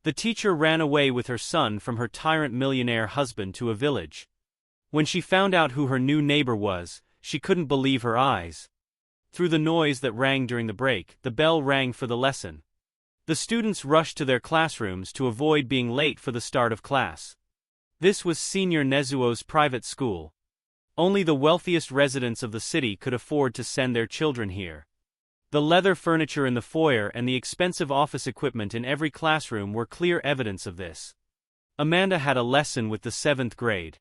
The teacher ran away with her son from her tyrant millionaire husband to a village. When she found out who her new neighbor was, she couldn't believe her eyes. Through the noise that rang during the break, the bell rang for the lesson. The students rushed to their classrooms to avoid being late for the start of class. This was Senior Nezuo's private school. Only the wealthiest residents of the city could afford to send their children here. The leather furniture in the foyer and the expensive office equipment in every classroom were clear evidence of this. Amanda had a lesson with the 7th grade.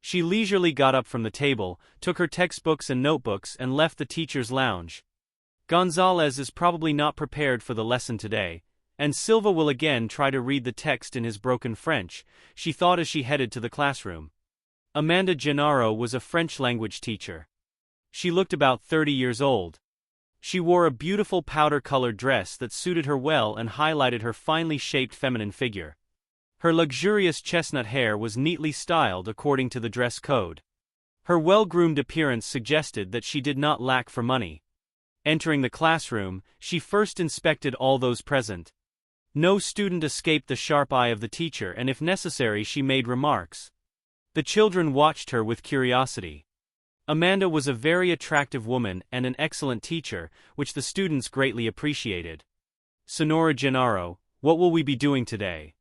She leisurely got up from the table, took her textbooks and notebooks and left the teacher's lounge. Gonzalez is probably not prepared for the lesson today, and Silva will again try to read the text in his broken French, she thought as she headed to the classroom. Amanda Gennaro was a French-language teacher. She looked about 30 years old. She wore a beautiful powder-colored dress that suited her well and highlighted her finely shaped feminine figure. Her luxurious chestnut hair was neatly styled according to the dress code. Her well-groomed appearance suggested that she did not lack for money. Entering the classroom, she first inspected all those present. No student escaped the sharp eye of the teacher, and if necessary she made remarks. The children watched her with curiosity. Amanda was a very attractive woman and an excellent teacher, which the students greatly appreciated. Sonora Gennaro, what will we be doing today?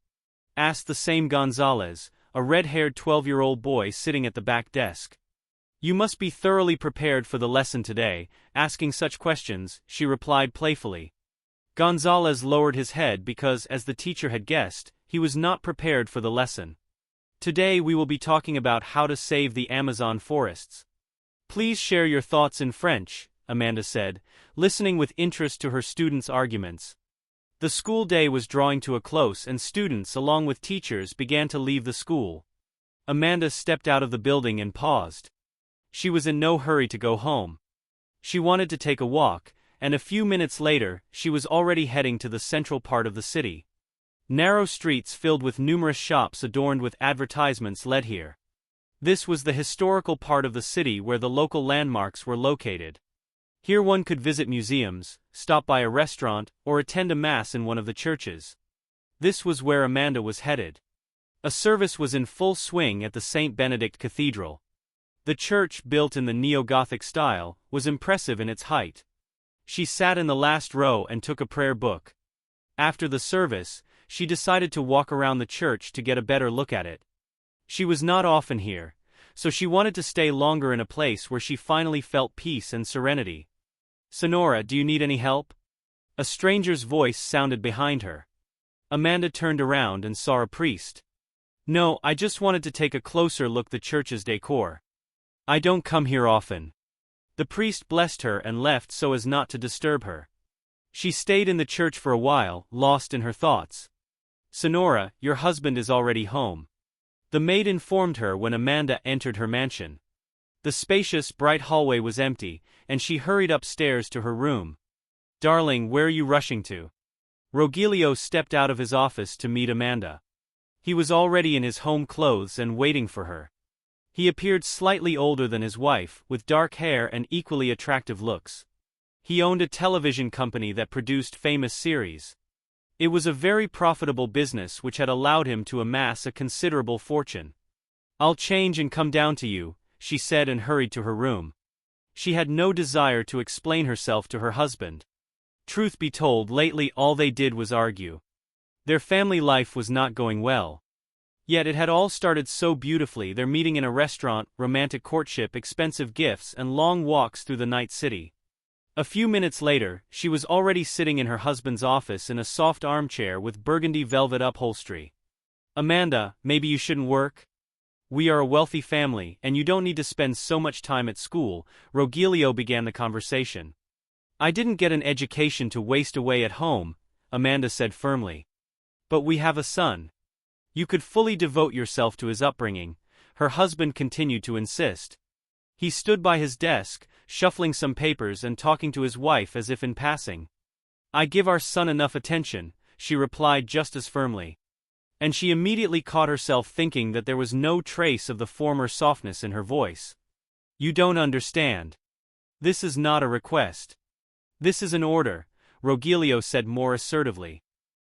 Asked the same Gonzalez, a red-haired 12-year-old boy sitting at the back desk. You must be thoroughly prepared for the lesson today, asking such questions, she replied playfully. Gonzalez lowered his head because, as the teacher had guessed, he was not prepared for the lesson. Today we will be talking about how to save the Amazon forests. Please share your thoughts in French, Amanda said, listening with interest to her students' arguments. The school day was drawing to a close and students along with teachers began to leave the school. Amanda stepped out of the building and paused. She was in no hurry to go home. She wanted to take a walk, and a few minutes later, she was already heading to the central part of the city. Narrow streets filled with numerous shops adorned with advertisements led here. This was the historical part of the city where the local landmarks were located. Here one could visit museums, stop by a restaurant, or attend a mass in one of the churches. This was where Amanda was headed. A service was in full swing at the St. Benedict Cathedral. The church, built in the neo-Gothic style, was impressive in its height. She sat in the last row and took a prayer book. After the service, she decided to walk around the church to get a better look at it. She was not often here, so she wanted to stay longer in a place where she finally felt peace and serenity. Sonora, do you need any help? A stranger's voice sounded behind her. Amanda turned around and saw a priest. No, I just wanted to take a closer look at the church's decor. I don't come here often. The priest blessed her and left so as not to disturb her. She stayed in the church for a while, lost in her thoughts. Sonora, your husband is already home. The maid informed her when Amanda entered her mansion. The spacious, bright hallway was empty, and she hurried upstairs to her room. Darling, where are you rushing to? Rogelio stepped out of his office to meet Amanda. He was already in his home clothes and waiting for her. He appeared slightly older than his wife, with dark hair and equally attractive looks. He owned a television company that produced famous series. It was a very profitable business which had allowed him to amass a considerable fortune. I'll change and come down to you, she said and hurried to her room. She had no desire to explain herself to her husband. Truth be told, lately all they did was argue. Their family life was not going well. Yet it had all started so beautifully, their meeting in a restaurant, romantic courtship, expensive gifts, and long walks through the night city. A few minutes later, she was already sitting in her husband's office in a soft armchair with burgundy velvet upholstery. Amanda, maybe you shouldn't work? We are a wealthy family, and you don't need to spend so much time at school, Rogelio began the conversation. I didn't get an education to waste away at home, Amanda said firmly. But we have a son. You could fully devote yourself to his upbringing, her husband continued to insist. He stood by his desk, shuffling some papers and talking to his wife as if in passing. I give our son enough attention, she replied just as firmly. And she immediately caught herself thinking that there was no trace of the former softness in her voice. You don't understand. This is not a request. This is an order, Rogelio said more assertively.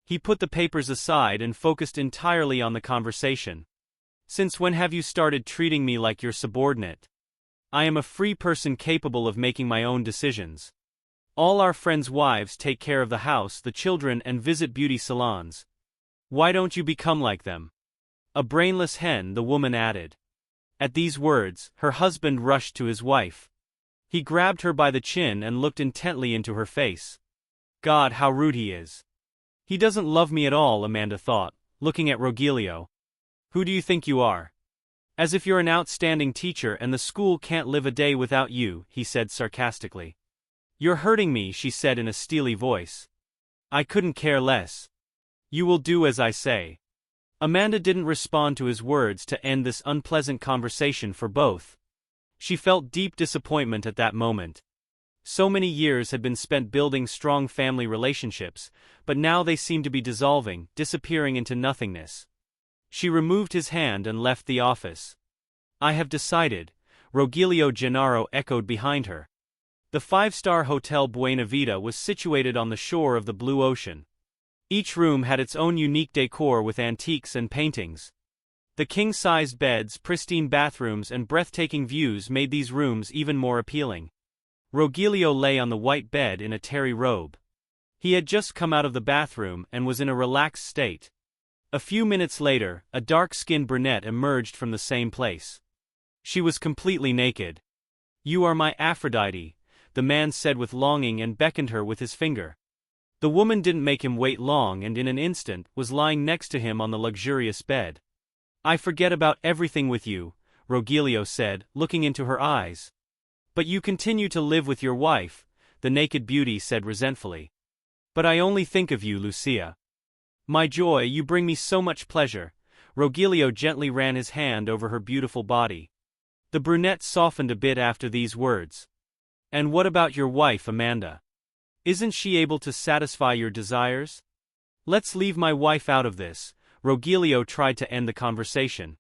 He put the papers aside and focused entirely on the conversation. "Since when have you started treating me like your subordinate? I am a free person capable of making my own decisions. All our friends' wives take care of the house, the children, and visit beauty salons. Why don't you become like them?" "A brainless hen," the woman added. At these words, her husband rushed to his wife. He grabbed her by the chin and looked intently into her face. "God, how rude he is. He doesn't love me at all," Amanda thought, looking at Rogelio. "Who do you think you are? As if you're an outstanding teacher and the school can't live a day without you," he said sarcastically. "You're hurting me," she said in a steely voice. "I couldn't care less. You will do as I say." Amanda didn't respond to his words to end this unpleasant conversation for both. She felt deep disappointment at that moment. So many years had been spent building strong family relationships, but now they seemed to be dissolving, disappearing into nothingness. She removed his hand and left the office. "I have decided," Rogelio Gennaro echoed behind her. The five-star Hotel Buena Vita was situated on the shore of the blue ocean. Each room had its own unique decor with antiques and paintings. The king-sized beds, pristine bathrooms, and breathtaking views made these rooms even more appealing. Rogelio lay on the white bed in a terry robe. He had just come out of the bathroom and was in a relaxed state. A few minutes later, a dark-skinned brunette emerged from the same place. She was completely naked. "You are my Aphrodite," the man said with longing and beckoned her with his finger. The woman didn't make him wait long and in an instant was lying next to him on the luxurious bed. "I forget about everything with you," Rogelio said, looking into her eyes. "But you continue to live with your wife," the naked beauty said resentfully. "But I only think of you, Lucia. My joy, you bring me so much pleasure." Rogelio gently ran his hand over her beautiful body. The brunette softened a bit after these words. "And what about your wife, Amanda? Isn't she able to satisfy your desires?" "Let's leave my wife out of this," Rogelio tried to end the conversation.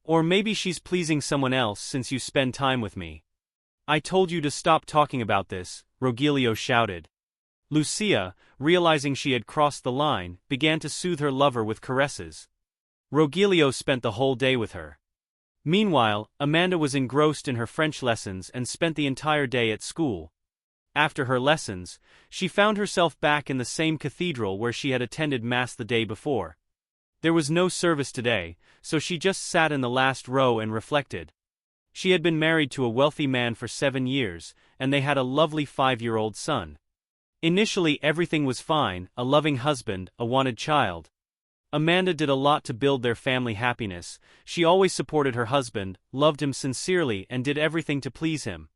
"Or maybe she's pleasing someone else since you spend time with me." "I told you to stop talking about this," Rogelio shouted. Lucia, realizing she had crossed the line, began to soothe her lover with caresses. Rogelio spent the whole day with her. Meanwhile, Amanda was engrossed in her French lessons and spent the entire day at school. After her lessons, she found herself back in the same cathedral where she had attended Mass the day before. There was no service today, so she just sat in the last row and reflected. She had been married to a wealthy man for 7 years, and they had a lovely 5-year-old son. Initially everything was fine, a loving husband, a wanted child. Amanda did a lot to build their family happiness. She always supported her husband, loved him sincerely, and did everything to please him.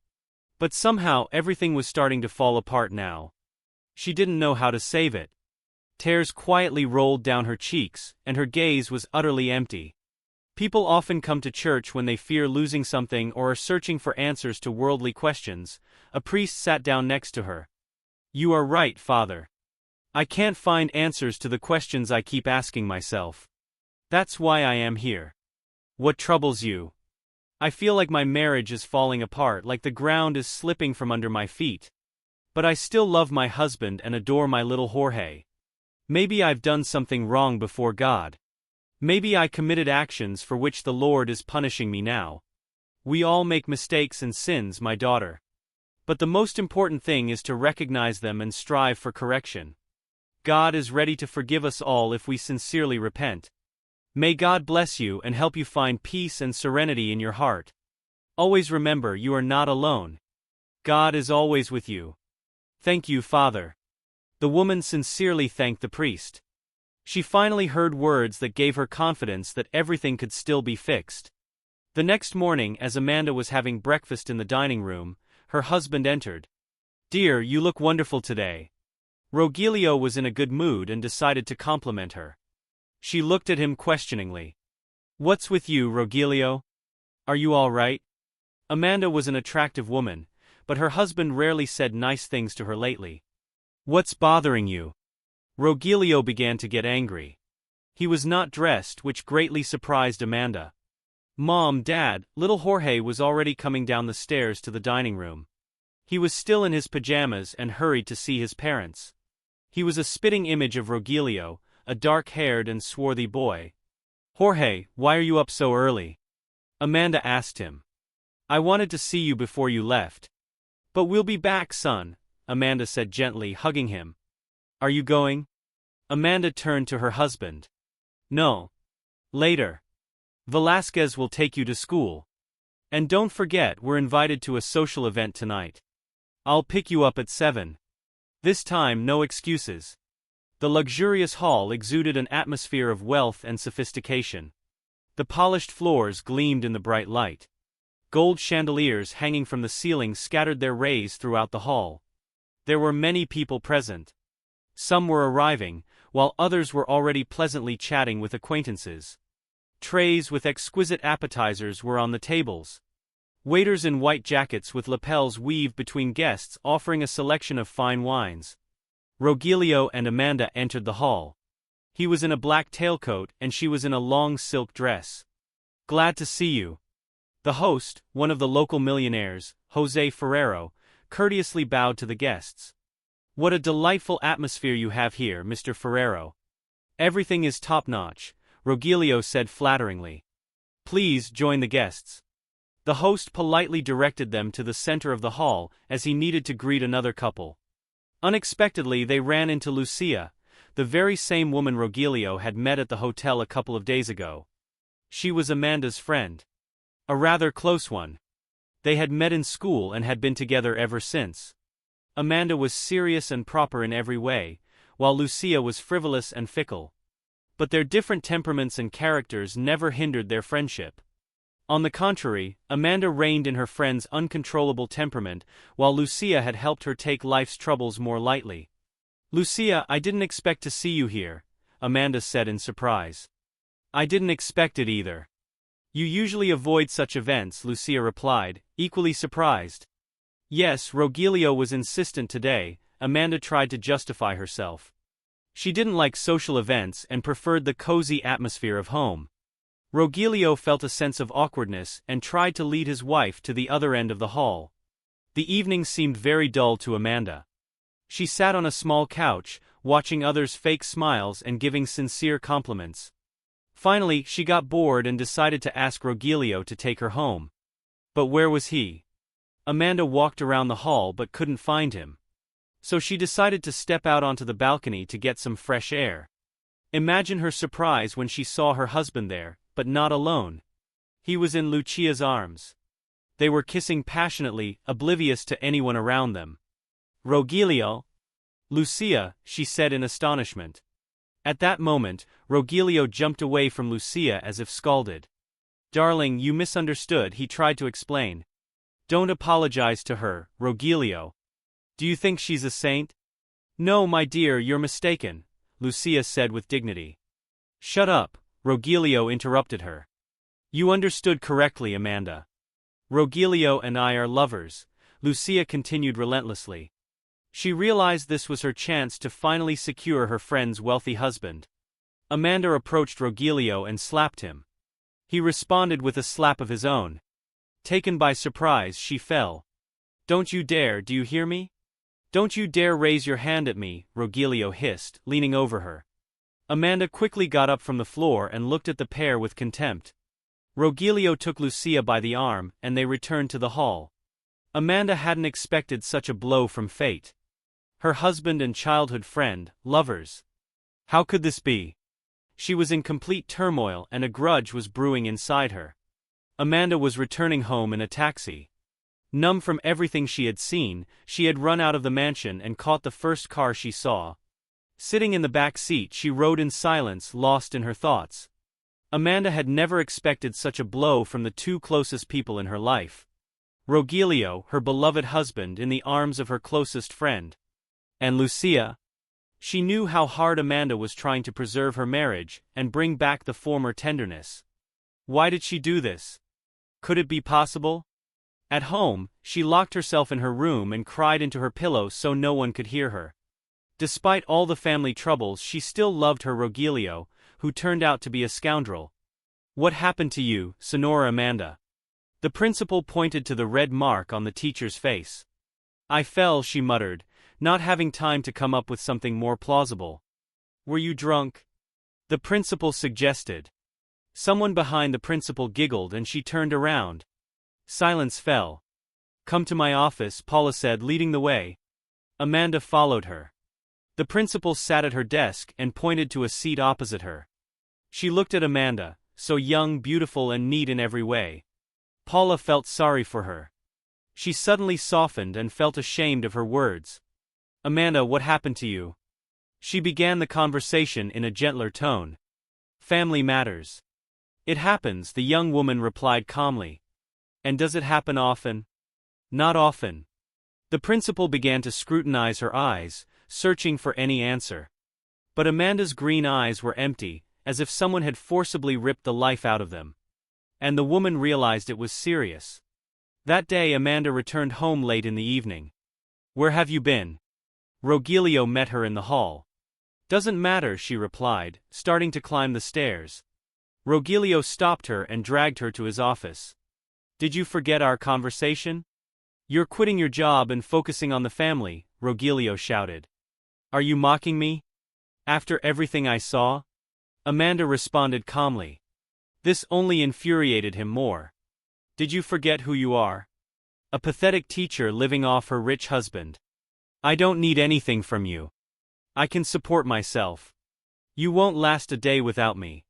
But somehow everything was starting to fall apart now. She didn't know how to save it. Tears quietly rolled down her cheeks, and her gaze was utterly empty. People often come to church when they fear losing something or are searching for answers to worldly questions. A priest sat down next to her. "You are right, Father. I can't find answers to the questions I keep asking myself. That's why I am here." "What troubles you?" "I feel like my marriage is falling apart, like the ground is slipping from under my feet. But I still love my husband and adore my little Jorge. Maybe I've done something wrong before God. Maybe I committed actions for which the Lord is punishing me now. We all make mistakes and sins, my daughter. But the most important thing is to recognize them and strive for correction. God is ready to forgive us all if we sincerely repent. May God bless you and help you find peace and serenity in your heart. Always remember you are not alone. God is always with you." "Thank you, Father." The woman sincerely thanked the priest. She finally heard words that gave her confidence that everything could still be fixed. The next morning, as Amanda was having breakfast in the dining room, her husband entered. "Dear, you look wonderful today." Rogelio was in a good mood and decided to compliment her. She looked at him questioningly. "What's with you, Rogelio? Are you all right?" Amanda was an attractive woman, but her husband rarely said nice things to her lately. "What's bothering you?" Rogelio began to get angry. He was not dressed, which greatly surprised Amanda. Mom, Dad, little Jorge was already coming down the stairs to the dining room. He was still in his pajamas and hurried to see his parents. He was a spitting image of Rogelio, a dark-haired and swarthy boy. "Jorge, why are you up so early?" Amanda asked him. "I wanted to see you before you left." "But we'll be back, son," Amanda said gently, hugging him. "Are you going?" Amanda turned to her husband. "No. Later. Velasquez will take you to school. And don't forget, we're invited to a social event tonight. I'll pick you up at 7. This time, no excuses." The luxurious hall exuded an atmosphere of wealth and sophistication. The polished floors gleamed in the bright light. Gold chandeliers hanging from the ceiling scattered their rays throughout the hall. There were many people present. Some were arriving, while others were already pleasantly chatting with acquaintances. Trays with exquisite appetizers were on the tables. Waiters in white jackets with lapels weaved between guests, offering a selection of fine wines. Rogelio and Amanda entered the hall. He was in a black tailcoat and she was in a long silk dress. "Glad to see you." The host, one of the local millionaires, Jose Ferrero, courteously bowed to the guests. "What a delightful atmosphere you have here, Mr. Ferrero." "Everything is top-notch," Rogelio said flatteringly. "Please join the guests." The host politely directed them to the center of the hall as he needed to greet another couple. Unexpectedly they ran into Lucia, the very same woman Rogelio had met at the hotel a couple of days ago. She was Amanda's friend. A rather close one. They had met in school and had been together ever since. Amanda was serious and proper in every way, while Lucia was frivolous and fickle. But their different temperaments and characters never hindered their friendship. On the contrary, Amanda reigned in her friend's uncontrollable temperament, while Lucia had helped her take life's troubles more lightly. "Lucia, I didn't expect to see you here," Amanda said in surprise. "I didn't expect it either." "You usually avoid such events," Lucia replied, equally surprised. "Yes, Rogelio was insistent today," Amanda tried to justify herself. She didn't like social events and preferred the cozy atmosphere of home. Rogelio felt a sense of awkwardness and tried to lead his wife to the other end of the hall. The evening seemed very dull to Amanda. She sat on a small couch, watching others fake smiles and giving sincere compliments. Finally, she got bored and decided to ask Rogelio to take her home. But where was he? Amanda walked around the hall but couldn't find him. So she decided to step out onto the balcony to get some fresh air. Imagine her surprise when she saw her husband there, but not alone. He was in Lucia's arms. They were kissing passionately, oblivious to anyone around them. "Rogelio?" "Lucia," she said in astonishment. At that moment, Rogelio jumped away from Lucia as if scalded. "Darling, you misunderstood," he tried to explain. "Don't apologize to her, Rogelio. Do you think she's a saint?" "No, my dear, you're mistaken," Lucia said with dignity. "Shut up," Rogelio interrupted her. "You understood correctly, Amanda. Rogelio and I are lovers," Lucia continued relentlessly. She realized this was her chance to finally secure her friend's wealthy husband. Amanda approached Rogelio and slapped him. He responded with a slap of his own. Taken by surprise, she fell. "Don't you dare, do you hear me? Don't you dare raise your hand at me," Rogelio hissed, leaning over her. Amanda quickly got up from the floor and looked at the pair with contempt. Rogelio took Lucia by the arm, and they returned to the hall. Amanda hadn't expected such a blow from fate. Her husband and childhood friend, lovers. How could this be? She was in complete turmoil and a grudge was brewing inside her. Amanda was returning home in a taxi. Numb from everything she had seen, she had run out of the mansion and caught the first car she saw. Sitting in the back seat, she rode in silence, lost in her thoughts. Amanda had never expected such a blow from the two closest people in her life. Rogelio, her beloved husband, in the arms of her closest friend. And Lucia? She knew how hard Amanda was trying to preserve her marriage and bring back the former tenderness. Why did she do this? Could it be possible? At home, she locked herself in her room and cried into her pillow so no one could hear her. Despite all the family troubles, she still loved her Rogelio, who turned out to be a scoundrel. "What happened to you, Sonora Amanda?" The principal pointed to the red mark on the teacher's face. "I fell," she muttered, not having time to come up with something more plausible. Were you drunk? The principal suggested. Someone behind the principal giggled and she turned around. Silence fell. Come to my office, Paula said, leading the way. Amanda followed her. The principal sat at her desk and pointed to a seat opposite her. She looked at Amanda, so young, beautiful and neat in every way. Paula felt sorry for her. She suddenly softened and felt ashamed of her words. Amanda, what happened to you? She began the conversation in a gentler tone. Family matters. It happens, the young woman replied calmly. And does it happen often? Not often. The principal began to scrutinize her eyes, searching for any answer. But Amanda's green eyes were empty, as if someone had forcibly ripped the life out of them. And the woman realized it was serious. That day Amanda returned home late in the evening. Where have you been? Rogelio met her in the hall. Doesn't matter, she replied, starting to climb the stairs. Rogelio stopped her and dragged her to his office. Did you forget our conversation? You're quitting your job and focusing on the family, Rogelio shouted. Are you mocking me? After everything I saw? Amanda responded calmly. This only infuriated him more. Did you forget who you are? A pathetic teacher living off her rich husband. I don't need anything from you. I can support myself. You won't last a day without me.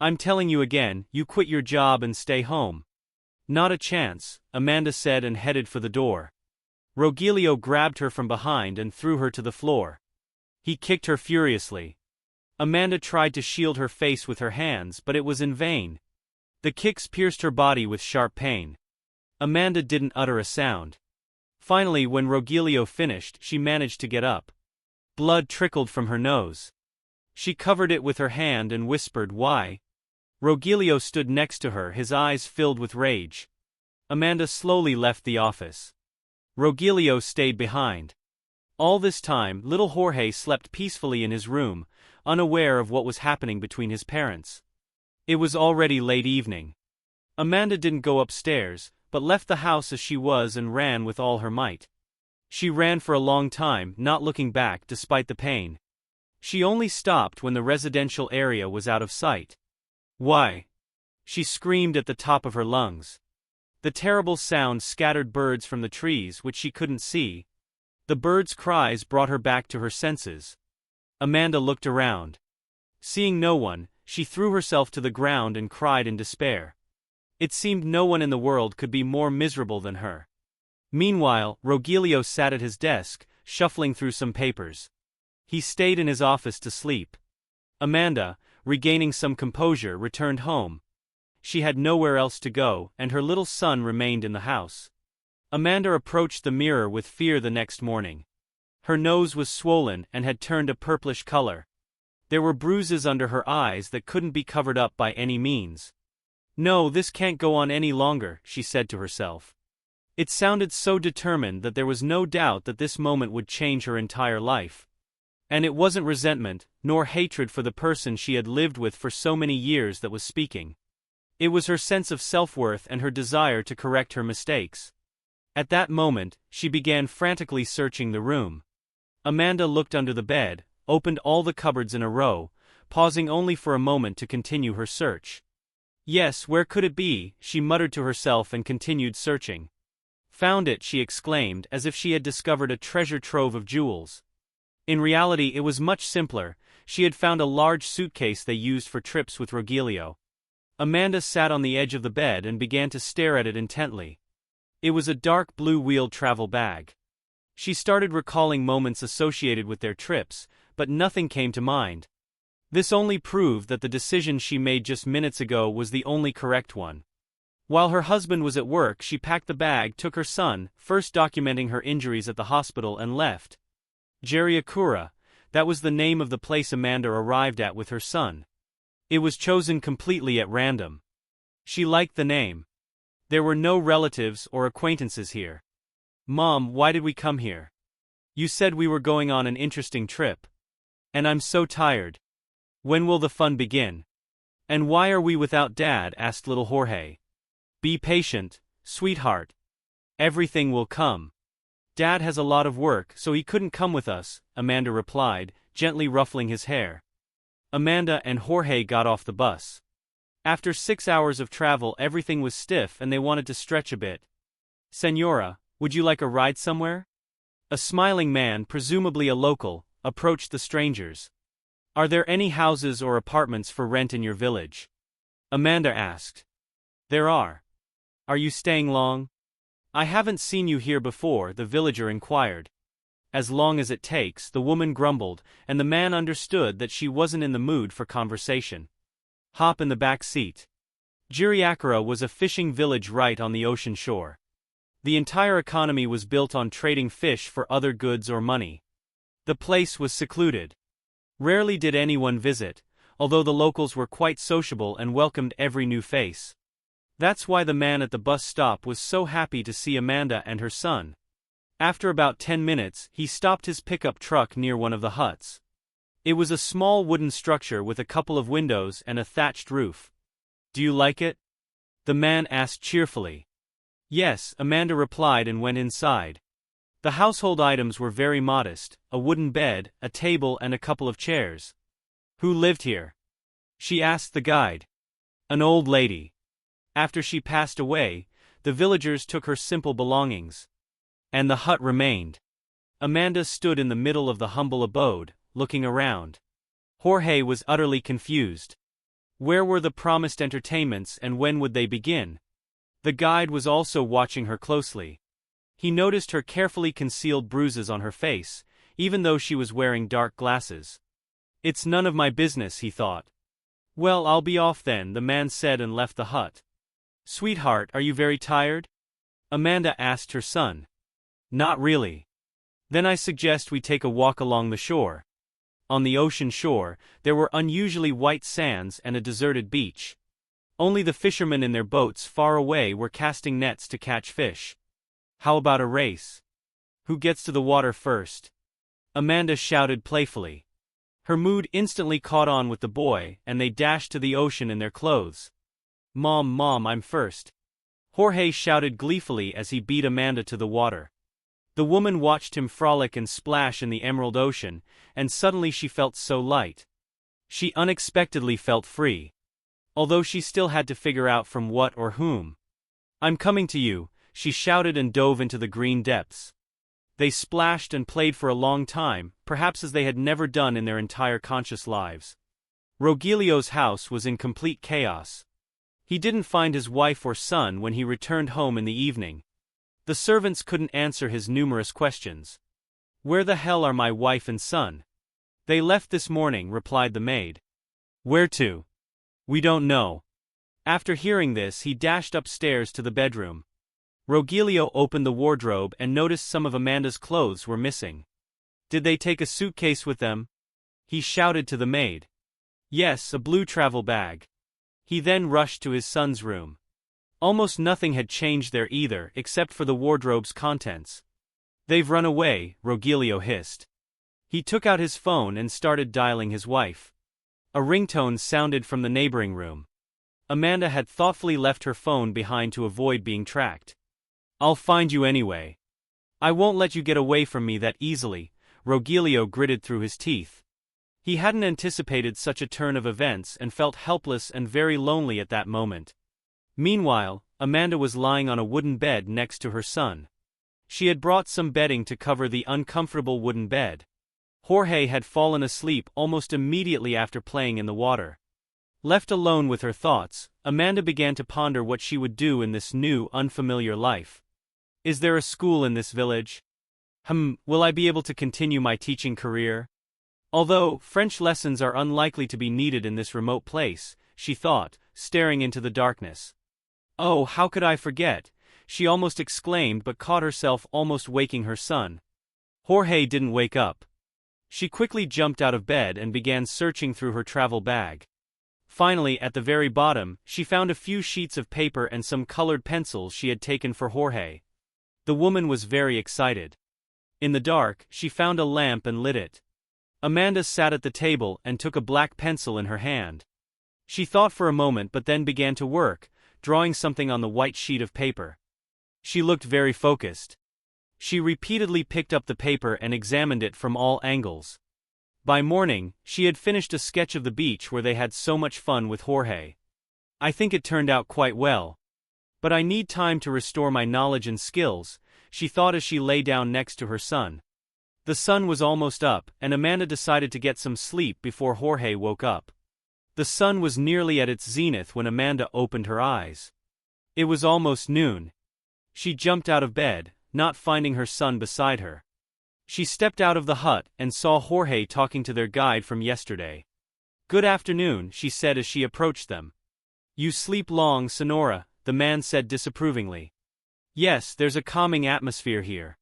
I'm telling you again, you quit your job and stay home. Not a chance, Amanda said and headed for the door. Rogelio grabbed her from behind and threw her to the floor. He kicked her furiously. Amanda tried to shield her face with her hands, but it was in vain. The kicks pierced her body with sharp pain. Amanda didn't utter a sound. Finally, when Rogelio finished, she managed to get up. Blood trickled from her nose. She covered it with her hand and whispered, "Why?" Rogelio stood next to her, his eyes filled with rage. Amanda slowly left the office. Rogelio stayed behind. All this time, little Jorge slept peacefully in his room, unaware of what was happening between his parents. It was already late evening. Amanda didn't go upstairs, but left the house as she was and ran with all her might. She ran for a long time, not looking back despite the pain. She only stopped when the residential area was out of sight. Why? She screamed at the top of her lungs. The terrible sound scattered birds from the trees which she couldn't see. The birds' cries brought her back to her senses. Amanda looked around. Seeing no one, she threw herself to the ground and cried in despair. It seemed no one in the world could be more miserable than her. Meanwhile, Rogelio sat at his desk, shuffling through some papers. He stayed in his office to sleep. Amanda, regaining some composure, returned home. She had nowhere else to go, and her little son remained in the house. Amanda approached the mirror with fear the next morning. Her nose was swollen and had turned a purplish color. There were bruises under her eyes that couldn't be covered up by any means. No, this can't go on any longer, she said to herself. It sounded so determined that there was no doubt that this moment would change her entire life. And it wasn't resentment, nor hatred for the person she had lived with for so many years that was speaking. It was her sense of self-worth and her desire to correct her mistakes. At that moment, she began frantically searching the room. Amanda looked under the bed, opened all the cupboards in a row, pausing only for a moment to continue her search. Yes, where could it be? She muttered to herself and continued searching. Found it, she exclaimed, as if she had discovered a treasure trove of jewels. In reality, it was much simpler. She had found a large suitcase they used for trips with Rogelio. Amanda sat on the edge of the bed and began to stare at it intently. It was a dark blue wheeled travel bag. She started recalling moments associated with their trips, but nothing came to mind. This only proved that the decision she made just minutes ago was the only correct one. While her husband was at work, she packed the bag, took her son, first documenting her injuries at the hospital, and left. Jeriakura, that was the name of the place Amanda arrived at with her son. It was chosen completely at random. She liked the name. There were no relatives or acquaintances here. Mom, why did we come here? You said we were going on an interesting trip. And I'm so tired. When will the fun begin? And why are we without Dad? Asked little Jorge. Be patient, sweetheart. Everything will come. Dad has a lot of work, so he couldn't come with us, Amanda replied, gently ruffling his hair. Amanda and Jorge got off the bus. After 6 hours of travel, everything was stiff and they wanted to stretch a bit. Senora, would you like a ride somewhere? A smiling man, presumably a local, approached the strangers. Are there any houses or apartments for rent in your village? Amanda asked. There are. Are you staying long? I haven't seen you here before, the villager inquired. As long as it takes, the woman grumbled, and the man understood that she wasn't in the mood for conversation. Hop in the back seat. Jiriakara was a fishing village right on the ocean shore. The entire economy was built on trading fish for other goods or money. The place was secluded. Rarely did anyone visit, although the locals were quite sociable and welcomed every new face. That's why the man at the bus stop was so happy to see Amanda and her son. After about 10 minutes, he stopped his pickup truck near one of the huts. It was a small wooden structure with a couple of windows and a thatched roof. Do you like it? The man asked cheerfully. Yes, Amanda replied and went inside. The household items were very modest, a wooden bed, a table and a couple of chairs. Who lived here? She asked the guide. An old lady. After she passed away, the villagers took her simple belongings. And the hut remained. Amanda stood in the middle of the humble abode, looking around. Jorge was utterly confused. Where were the promised entertainments and when would they begin? The guide was also watching her closely. He noticed her carefully concealed bruises on her face, even though she was wearing dark glasses. It's none of my business, he thought. Well, I'll be off then, the man said and left the hut. Sweetheart, are you very tired? Amanda asked her son. Not really. Then I suggest we take a walk along the shore. On the ocean shore, there were unusually white sands and a deserted beach. Only the fishermen in their boats far away were casting nets to catch fish. How about a race? Who gets to the water first? Amanda shouted playfully. Her mood instantly caught on with the boy, and they dashed to the ocean in their clothes. Mom, I'm first. Jorge shouted gleefully as he beat Amanda to the water. The woman watched him frolic and splash in the emerald ocean, and suddenly she felt so light. She unexpectedly felt free. Although she still had to figure out from what or whom. I'm coming to you, she shouted and dove into the green depths. They splashed and played for a long time, perhaps as they had never done in their entire conscious lives. Rogelio's house was in complete chaos. He didn't find his wife or son when he returned home in the evening. The servants couldn't answer his numerous questions. Where the hell are my wife and son? They left this morning, replied the maid. Where to? We don't know. After hearing this, he dashed upstairs to the bedroom. Rogelio opened the wardrobe and noticed some of Amanda's clothes were missing. Did they take a suitcase with them? He shouted to the maid. Yes, a blue travel bag. He then rushed to his son's room. Almost nothing had changed there either, except for the wardrobe's contents. They've run away, Rogelio hissed. He took out his phone and started dialing his wife. A ringtone sounded from the neighboring room. Amanda had thoughtfully left her phone behind to avoid being tracked. I'll find you anyway. I won't let you get away from me that easily, Rogelio gritted through his teeth. He hadn't anticipated such a turn of events and felt helpless and very lonely at that moment. Meanwhile, Amanda was lying on a wooden bed next to her son. She had brought some bedding to cover the uncomfortable wooden bed. Jorge had fallen asleep almost immediately after playing in the water. Left alone with her thoughts, Amanda began to ponder what she would do in this new, unfamiliar life. Is there a school in this village? Will I be able to continue my teaching career? Although French lessons are unlikely to be needed in this remote place, she thought, staring into the darkness. Oh, how could I forget? She almost exclaimed but caught herself almost waking her son. Jorge didn't wake up. She quickly jumped out of bed and began searching through her travel bag. Finally, at the very bottom, she found a few sheets of paper and some colored pencils she had taken for Jorge. The woman was very excited. In the dark, she found a lamp and lit it. Amanda sat at the table and took a black pencil in her hand. She thought for a moment but then began to work, drawing something on the white sheet of paper. She looked very focused. She repeatedly picked up the paper and examined it from all angles. By morning, she had finished a sketch of the beach where they had so much fun with Jorge. I think it turned out quite well. But I need time to restore my knowledge and skills, she thought as she lay down next to her son. The sun was almost up, and Amanda decided to get some sleep before Jorge woke up. The sun was nearly at its zenith when Amanda opened her eyes. It was almost noon. She jumped out of bed, not finding her son beside her. She stepped out of the hut and saw Jorge talking to their guide from yesterday. "Good afternoon," she said as she approached them. "You sleep long, Sonora," the man said disapprovingly. "Yes, there's a calming atmosphere here."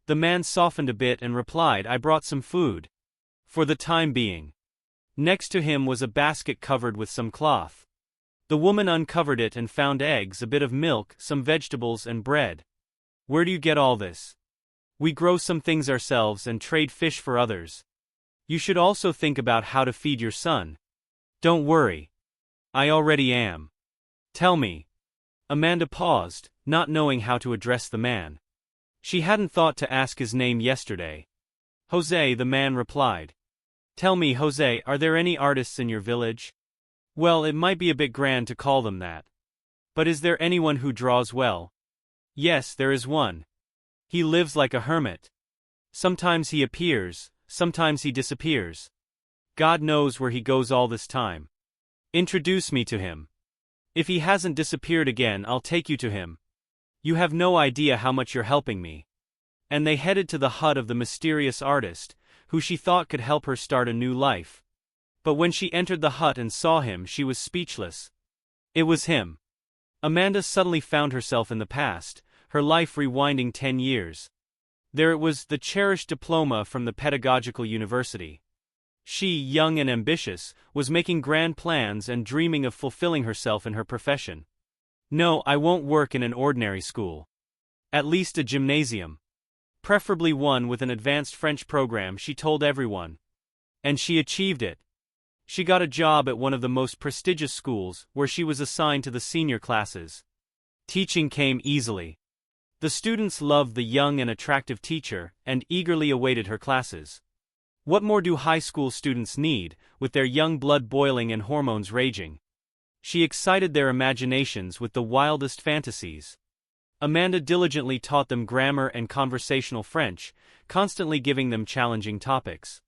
The man softened a bit and replied, "I brought some food. For the time being." Next to him was a basket covered with some cloth. The woman uncovered it and found eggs, a bit of milk, some vegetables and bread. "Where do you get all this?" "We grow some things ourselves and trade fish for others. You should also think about how to feed your son." "Don't worry. I already am. Tell me." Amanda paused, not knowing how to address the man. She hadn't thought to ask his name yesterday. "Jose," the man replied. "Tell me, Jose, are there any artists in your village?" "Well, it might be a bit grand to call them that. But is there anyone who draws well?" "Yes, there is one. He lives like a hermit. Sometimes he appears, sometimes he disappears. God knows where he goes all this time. Introduce me to him. If he hasn't disappeared again, I'll take you to him. You have no idea how much you're helping me." And they headed to the hut of the mysterious artist, who she thought could help her start a new life. But when she entered the hut and saw him, she was speechless. It was him. Amanda suddenly found herself in the past, her life rewinding 10 years. There it was, the cherished diploma from the pedagogical university. She, young and ambitious, was making grand plans and dreaming of fulfilling herself in her profession. "No, I won't work in an ordinary school. At least a gymnasium. Preferably one with an advanced French program," she told everyone. And she achieved it. She got a job at one of the most prestigious schools, where she was assigned to the senior classes. Teaching came easily. The students loved the young and attractive teacher, and eagerly awaited her classes. What more do high school students need, with their young blood boiling and hormones raging? She excited their imaginations with the wildest fantasies. Amanda diligently taught them grammar and conversational French, constantly giving them challenging topics.